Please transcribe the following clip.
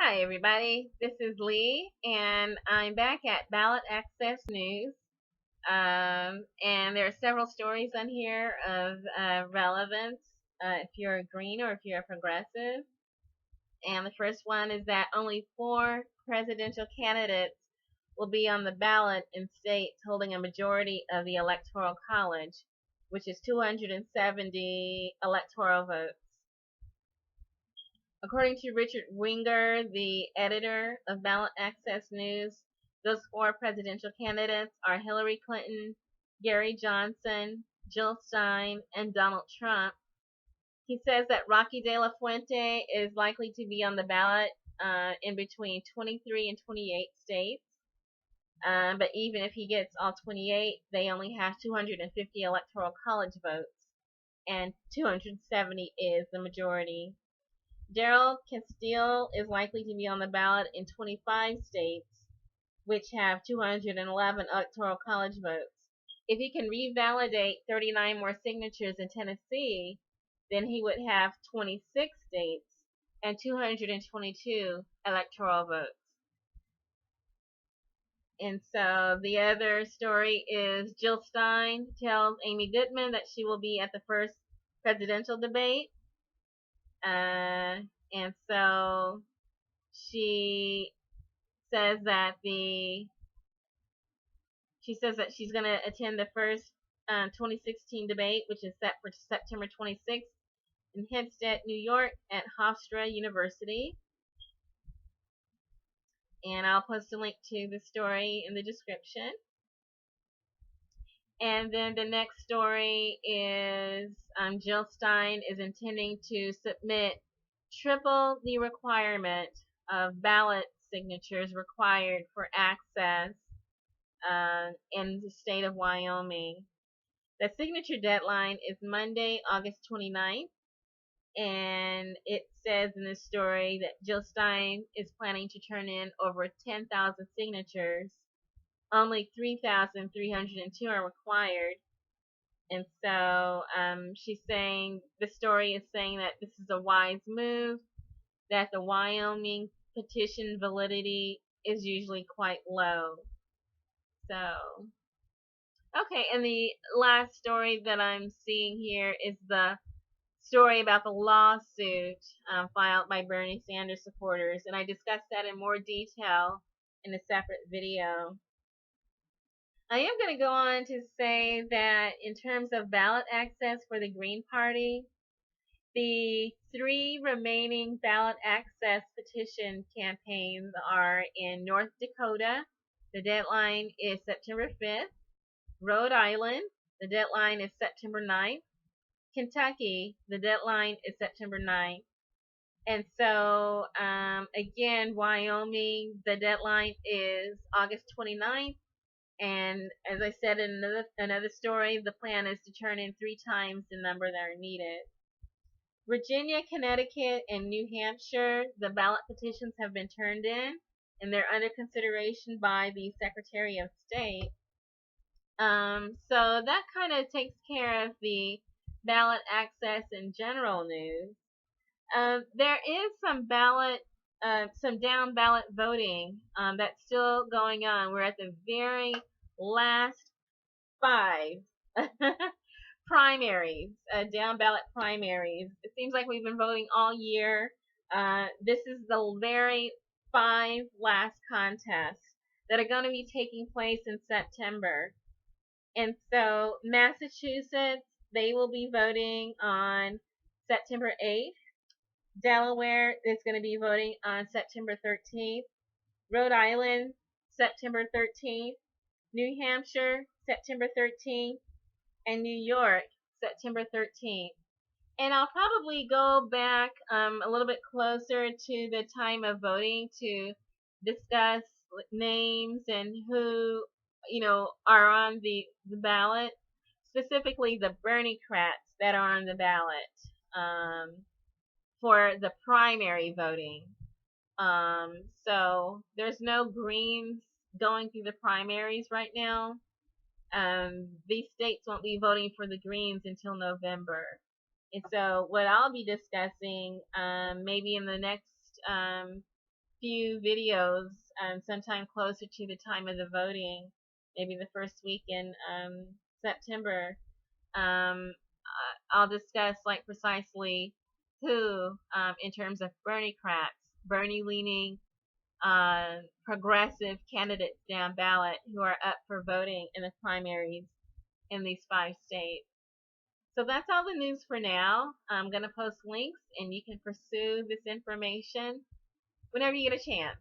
Hi, everybody. This is Lee, and I'm back at Ballot Access News. And there are several stories on here of relevance if you're a green or if you're a progressive. And the first one is that only 4 presidential candidates will be on the ballot in states holding a majority of the Electoral College, which is 270 electoral votes. According to Richard Winger, the editor of Ballot Access News, those 4 presidential candidates are Hillary Clinton, Gary Johnson, Jill Stein, and Donald Trump. He says that Rocky De La Fuente is likely to be on the ballot in between 23 and 28 states. But even if he gets all 28, they only have 250 electoral college votes, and 270 is the majority. Darrell Castile is likely to be on the ballot in 25 states, which have 211 electoral college votes. If he can revalidate 39 more signatures in Tennessee, then he would have 26 states and 222 electoral votes. And so the other story is Jill Stein tells Amy Goodman that she will be at the first presidential debate. And so she says that she's going to attend the first 2016 debate, which is set for September 26th in Hempstead, New York, at Hofstra University. And I'll post a link to the story in the description. And then the next story is Jill Stein is intending to submit triple the requirement of ballot signatures required for access in the state of Wyoming. The signature deadline is Monday, August 29th. And it says in this story that Jill Stein is planning to turn in over 10,000 signatures. Only 3,302 are required. And so she's saying, the story is saying that this is a wise move, that the Wyoming petition validity is usually quite low. So, okay, and the last story that I'm seeing here is the story about the lawsuit filed by Bernie Sanders supporters, and I discussed that in more detail in a separate video. I am going to go on to say that in terms of ballot access for the Green Party, the 3 remaining ballot access petition campaigns are in North Dakota. The deadline is September 5th. Rhode Island, the deadline is September 9th. Kentucky, the deadline is September 9th. And so, again, Wyoming, the deadline is August 29th. And as I said in another story, the plan is to turn in 3 times the number that are needed. Virginia, Connecticut, and New Hampshire, the ballot petitions have been turned in, and they're under consideration by the Secretary of State. So that kind of takes care of the ballot access and general news. There is some down ballot voting that's still going on. We're at the very last 5 primaries, down ballot primaries. It seems like we've been voting all year. This is the very 5 last contests that are going to be taking place in September. And so Massachusetts, they will be voting on September 8th. Delaware is going to be voting on September 13th. Rhode Island, September 13th. New Hampshire, September 13th. And New York, September 13th. And I'll probably go back a little bit closer to the time of voting to discuss names and who, are on the ballot, specifically the Bernie-crats that are on the ballot for the primary voting. So there's no Greens going through the primaries right now. These states won't be voting for the Greens until November. And so what I'll be discussing maybe in the next few videos sometime closer to the time of the voting, maybe the first week in September. I'll discuss like precisely who, in terms of Bernie leaning, progressive candidates down ballot who are up for voting in the primaries in these 5 states. So that's all the news for now. I'm going to post links and you can pursue this information whenever you get a chance.